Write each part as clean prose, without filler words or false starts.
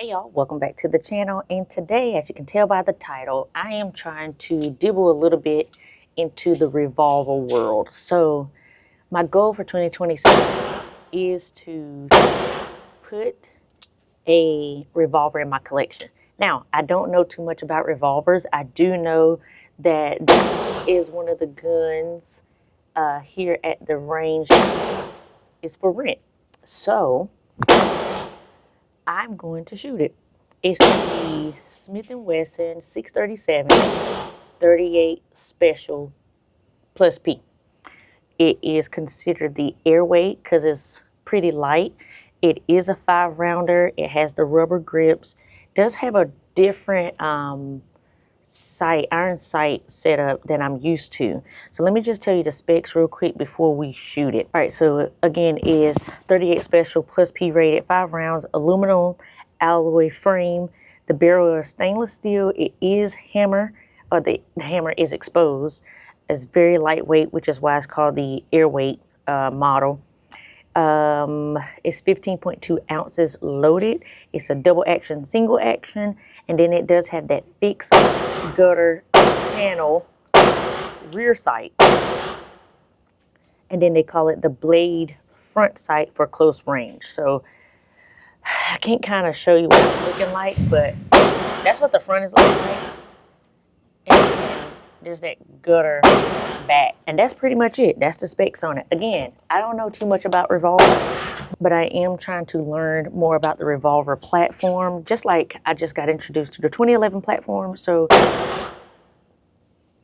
Hey y'all, welcome back to the channel, and today, as you can tell by the title, I am trying to dibble a little bit into the revolver world. So my goal for 2026 is to put a revolver in my collection. Now, I don't know too much about revolvers. I do know that this is one of the guns here at the range is for rent. So I'm going to shoot it. It's the Smith Wesson 637 38 Special Plus P. It is considered the airweight because it's pretty light. It is a 5-rounder. It has the rubber grips. Does have a different iron sight setup than I'm used to. So let me just tell you the specs real quick before we shoot it. All right, so again, is 38 Special Plus P rated, 5 rounds, aluminum alloy frame. The barrel is stainless steel. It is hammer, or the hammer is exposed. It's very lightweight, which is why it's called the airweight model. It's 15.2 ounces loaded. It's a double action, single action, and then it does have that fixed gutter panel rear sight, and then they call it the blade front sight for close range. So I can't kind of show you what it's looking like, but that's what the front is looking like. And there's that gutter back, and that's pretty much it. That's the specs on it. Again, I don't know too much about revolvers, but I am trying to learn more about the Revolver platform, just like I just got introduced to the 2011 platform. So I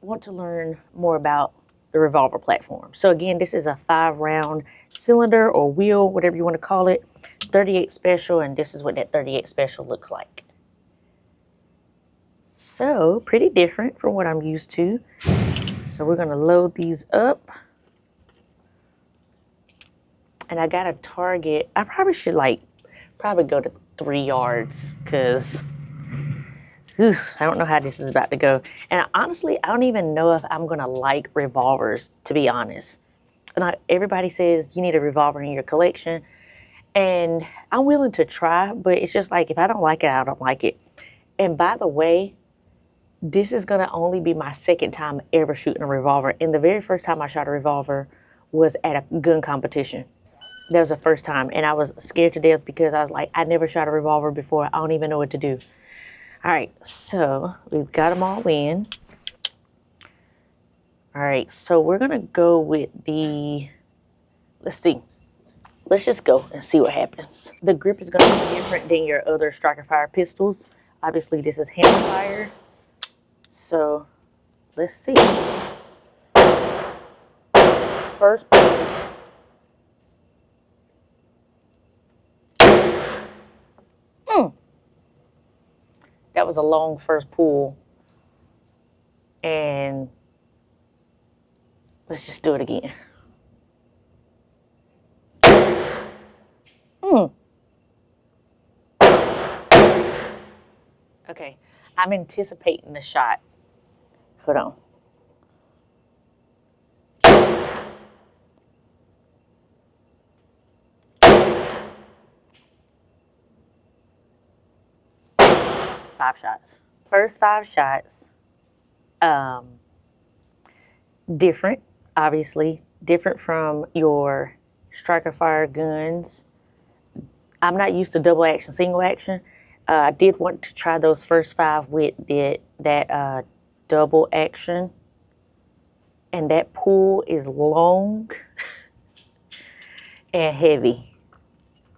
want to learn more about the Revolver platform. So again, this is a 5-round cylinder or wheel, whatever you want to call it, 38 Special, and this is what that 38 Special looks like. So pretty different from what I'm used to. So we're gonna load these up. And I got a target. I probably should probably go to 3 yards, because I don't know how this is about to go. And honestly, I don't even know if I'm gonna like revolvers, to be honest. And everybody says you need a revolver in your collection, and I'm willing to try, but it's just like, if I don't like it, I don't like it. And by the way, this is gonna only be my second time ever shooting a revolver. And the very first time I shot a revolver was at a gun competition. That was the first time, and I was scared to death because I was like, I never shot a revolver before. I don't even know what to do. All right, so we've got them all in. All right, so we're gonna go with the, let's see. Let's just go and see what happens. The grip is gonna be different than your other striker fire pistols. Obviously, this is hammer fire. So let's see. First pull. That was a long first pull. And let's just do it again. Okay, I'm anticipating the shot. Hold on. It's 5 shots. First 5 shots, different, obviously, different from your striker fire guns. I'm not used to double action, single action. I did want to try those first 5 with that double action, and that pull is long and heavy.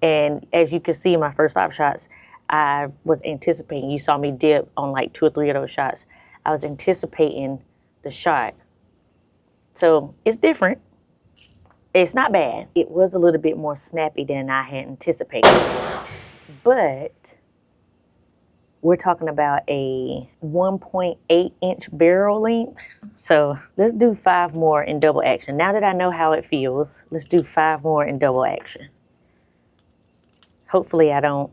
And as you can see in my first 5 shots, I was anticipating, you saw me dip on like 2 or 3 of those shots. I was anticipating the shot. So it's different. It's not bad. It was a little bit more snappy than I had anticipated. But we're talking about a 1.8-inch barrel length. So let's do 5 more in double action. Now that I know how it feels, let's do 5 more in double action. Hopefully I don't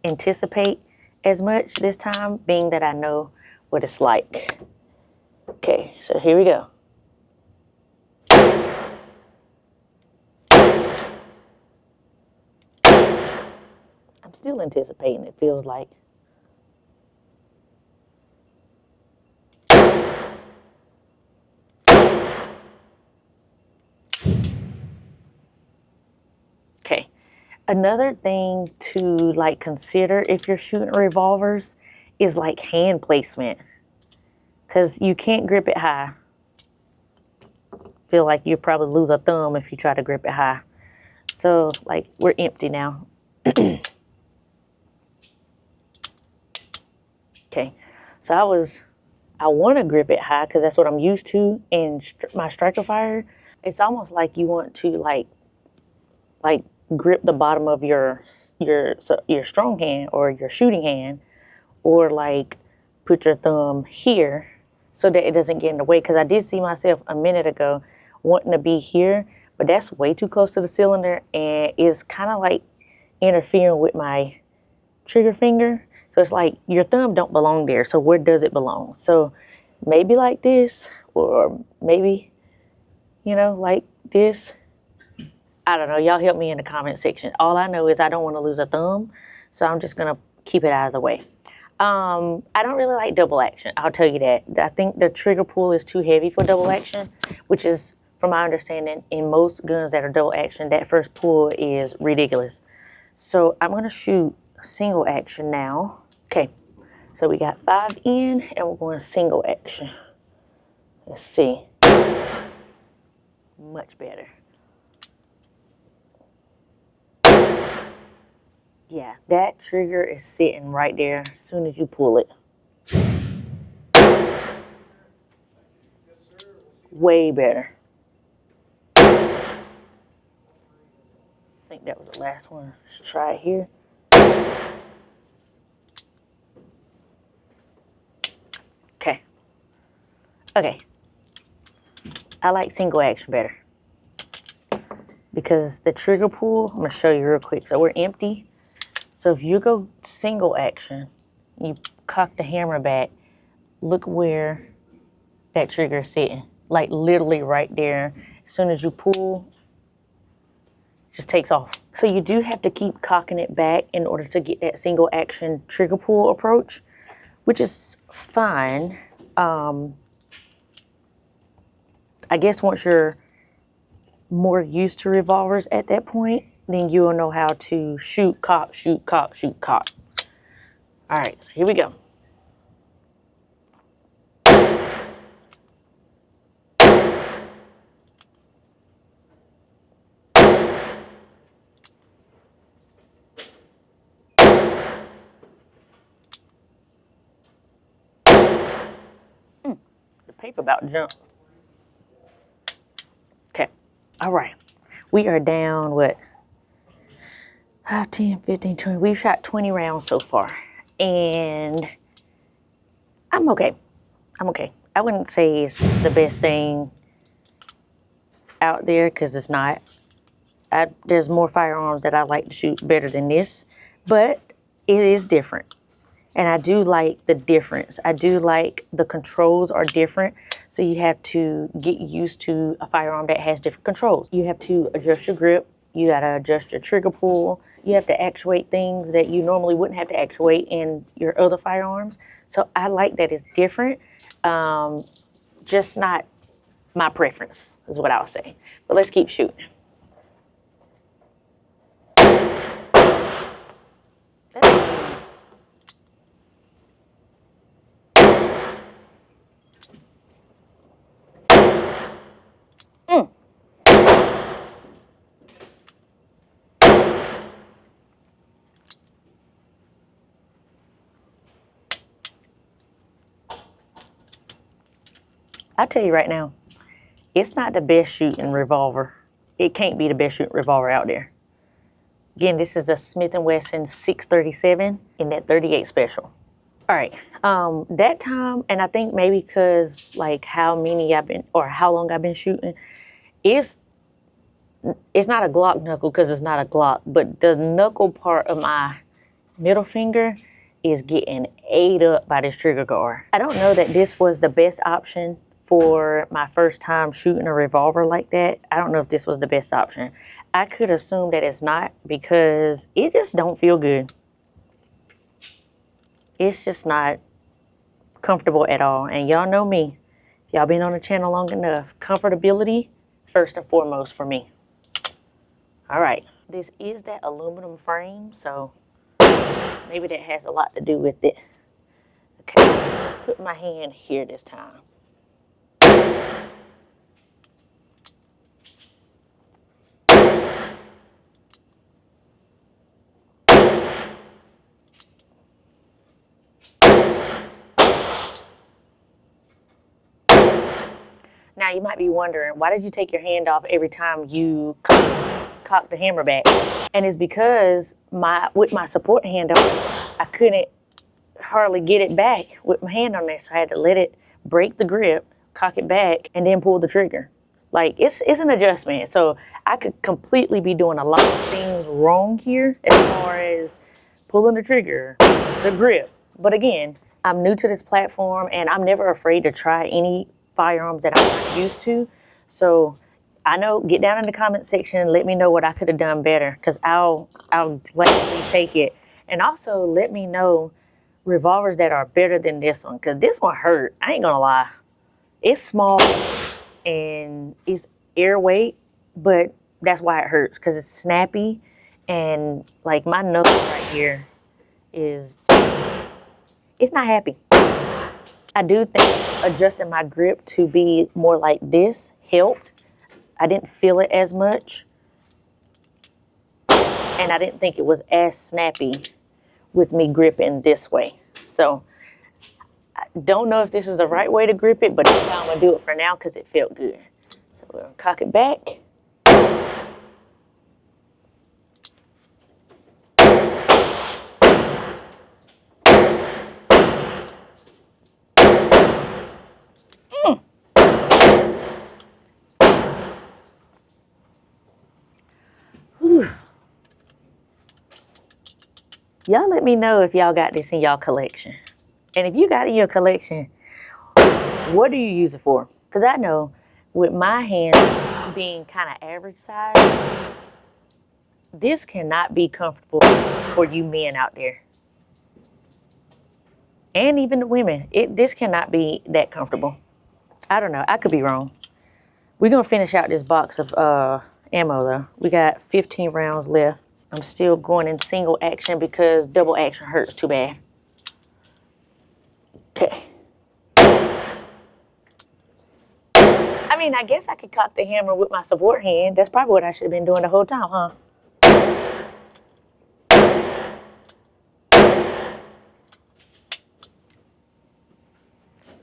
anticipate as much this time, being that I know what it's like. Okay, so here we go. I'm still anticipating, it feels like. Okay. Another thing to like consider if you're shooting revolvers is like hand placement, because you can't grip it high. Feel like you'll probably lose a thumb if you try to grip it high. So like we're empty now. Okay, so I want to grip it high because that's what I'm used to in my striker fire. It's almost like you want to like grip the bottom of your strong hand or your shooting hand, or like put your thumb here so that it doesn't get in the way. Because I did see myself a minute ago wanting to be here, but that's way too close to the cylinder and it's kind of like interfering with my trigger finger. So it's like your thumb don't belong there. So where does it belong? So maybe like this, or maybe, you know, like this. I don't know. Y'all help me in the comment section. All I know is I don't want to lose a thumb, so I'm just going to keep it out of the way. I don't really like double action. I'll tell you that. I think the trigger pull is too heavy for double action, which is, from my understanding, in most guns that are double action, that first pull is ridiculous. So I'm going to shoot single action now. Okay, so we got 5 in and we're going single action. Let's see. Much better. Yeah, that trigger is sitting right there as soon as you pull it. Way better. I think that was the last one. Let's try it here. Okay. Okay. I like single action better because the trigger pull, I'm going to show you real quick. So we're empty. So if you go single action, you cock the hammer back, look where that trigger is sitting. Like literally right there. As soon as you pull, it just takes off. So you do have to keep cocking it back in order to get that single action trigger pull approach, which is fine. I guess once you're more used to revolvers at that point, then you will know how to shoot, cock, shoot, cock, shoot, cock. All right, so here we go. The paper about jumped. Okay, all right. We are down, what? 5, 10, 15, 20. We've shot 20 rounds so far. And I'm okay. I'm okay. I wouldn't say it's the best thing out there because it's not. There's more firearms that I like to shoot better than this, but it is different. And I do like the difference. I do like the controls are different. So you have to get used to a firearm that has different controls. You have to adjust your grip. You gotta adjust your trigger pull. You have to actuate things that you normally wouldn't have to actuate in your other firearms. So I like that it's different. Just not my preference is what I would say. But let's keep shooting. I tell you right now, it's not the best shooting revolver. It can't be the best shooting revolver out there. Again, this is a Smith Wesson 637 in that 38 special. All right, that time, and I think maybe because like how many I've been, or how long I've been shooting, it's not a Glock knuckle because it's not a Glock, but the knuckle part of my middle finger is getting ate up by this trigger guard. I don't know that this was the best option for my first time shooting a revolver like that. I don't know if this was the best option. I could assume that it's not because it just don't feel good. It's just not comfortable at all. And y'all know me. Y'all been on the channel long enough. Comfortability, first and foremost for me. All right. This is that aluminum frame, so maybe that has a lot to do with it. Okay, let's put my hand here this time. Now you might be wondering, why did you take your hand off every time you cock the hammer back? And it's because with my support hand on, I couldn't hardly get it back with my hand on there, so I had to let it break the grip, cock it back, and then pull the trigger. Like, it's an adjustment. So I could completely be doing a lot of things wrong here as far as pulling the trigger, the grip. But again, I'm new to this platform and I'm never afraid to try any firearms that I'm not used to. So I know, get down in the comment section, let me know what I could have done better, because I'll gladly take it. And also let me know revolvers that are better than this one, because this one hurt. I ain't gonna lie. It's small and it's air weight, but that's why it hurts, because it's snappy. And like my knuckle right here it's not happy. I do think adjusting my grip to be more like this helped. I didn't feel it as much, and I didn't think it was as snappy with me gripping this way. So I don't know if this is the right way to grip it, but that's how I'm gonna do it for now because it felt good. So we're gonna cock it back. Y'all let me know if y'all got this in y'all collection. And if you got it in your collection, what do you use it for? Because I know with my hands being kind of average size, this cannot be comfortable for you men out there. And even the women. This cannot be that comfortable. I don't know. I could be wrong. We're going to finish out this box of ammo though. We got 15 rounds left. I'm still going in single action because double action hurts too bad. Okay. I mean, I guess I could cock the hammer with my support hand. That's probably what I should have been doing the whole time, huh?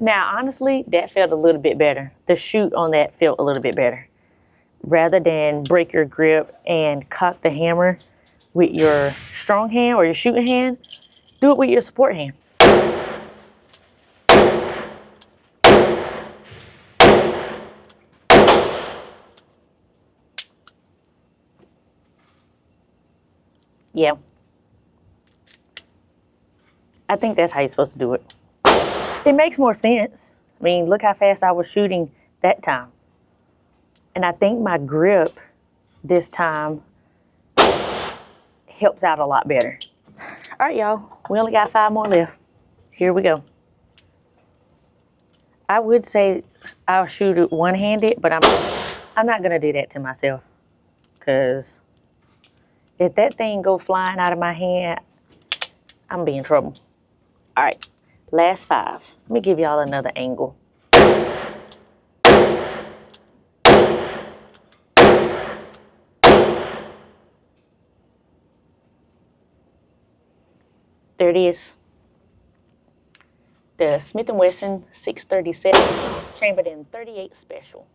Now, honestly, that felt a little bit better. The shoot on that felt a little bit better. Rather than break your grip and cock the hammer with your strong hand or your shooting hand, do it with your support hand. Yeah. I think that's how you're supposed to do it. It makes more sense. I mean, look how fast I was shooting that time. And I think my grip this time helps out a lot better. All right, y'all. We only got 5 more left. Here we go. I would say I'll shoot it one-handed, but I'm not gonna do that to myself, because if that thing go flying out of my hand, I'm gonna be in trouble. All right, last 5. Let me give y'all another angle. There it is. The Smith Wesson 637 chambered in .38 special.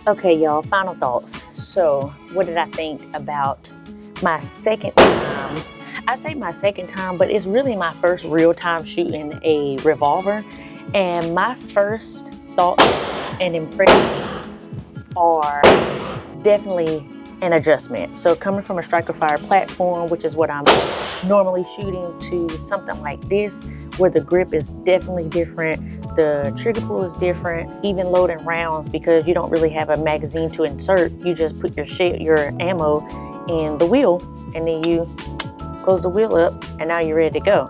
Okay, y'all, final thoughts. So what did I think about my second time? I say my second time, but it's really my first real time shooting a revolver. And my first thoughts and impressions are definitely an adjustment. So coming from a Striker Fire platform, which is what I'm normally shooting, to something like this, where the grip is definitely different, the trigger pull is different, even loading rounds, because you don't really have a magazine to insert. You just put your ammo in the wheel, and then you close the wheel up, and now you're ready to go.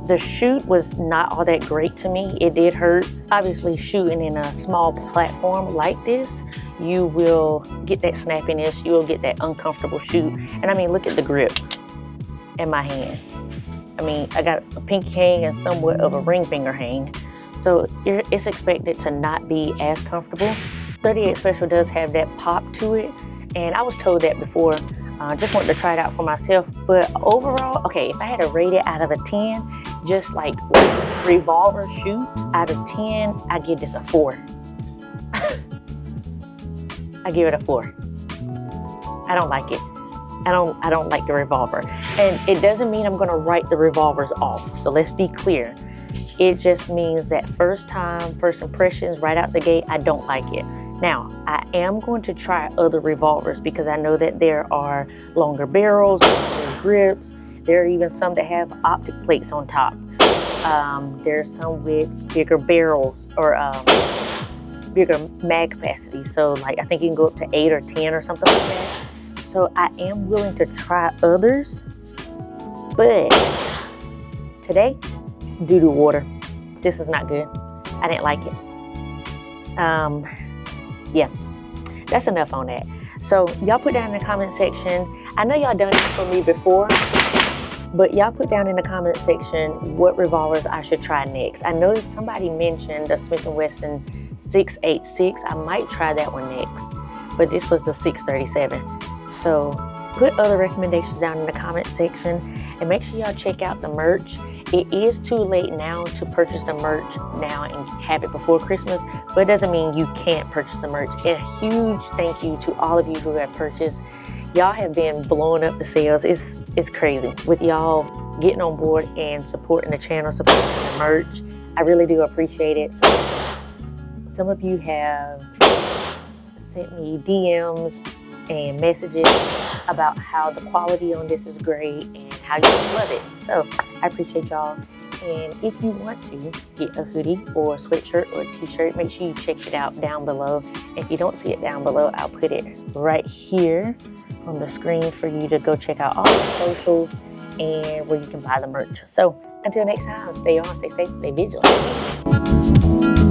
The shoot was not all that great to me. It did hurt. Obviously, shooting in a small platform like this, you will get that snappiness, you will get that uncomfortable shoot. And I mean, look at the grip in my hand. I mean, I got a pinky hang and somewhat of a ring finger hang. So it's expected to not be as comfortable. 38 Special does have that pop to it. And I was told that before. Just wanted to try it out for myself. But overall, okay, if I had to rate it out of a 10, just like Revolver shoot, out of 10, I give this a 4. I give it a 4. I don't like it. I don't like the Revolver. And it doesn't mean I'm gonna write the Revolvers off. So let's be clear. It just means that first impressions, right out the gate, I don't like it. Now, I am going to try other Revolvers because I know that there are longer barrels, longer grips. There are even some that have optic plates on top. There's some with bigger barrels or bigger mag capacity. So like, I think you can go up to 8 or 10 or something like that. So I am willing to try others, but today, due to water, this is not good. I didn't like it. Yeah, that's enough on that. So y'all put down in the comment section. I know y'all done this for me before, but y'all put down in the comment section what Revolvers I should try next. I know somebody mentioned the Smith Wesson 686. I might try that one next, but this was the 637. So put other recommendations down in the comment section and make sure y'all check out the merch. It is too late now to purchase the merch now and have it before Christmas, but it doesn't mean you can't purchase the merch. And a huge thank you to all of you who have purchased. Y'all have been blowing up the sales. It's crazy with y'all getting on board and supporting the channel, supporting the merch. I really do appreciate it. So, some of you have sent me DMs and messages about how the quality on this is great and how you love it. So I appreciate y'all. And if you want to get a hoodie or a sweatshirt or a t-shirt, make sure you check it out down below. If you don't see it down below, I'll put it right here on the screen for you to go check out all the socials and where you can buy the merch. So until next time, stay on, stay safe, stay vigilant. Peace.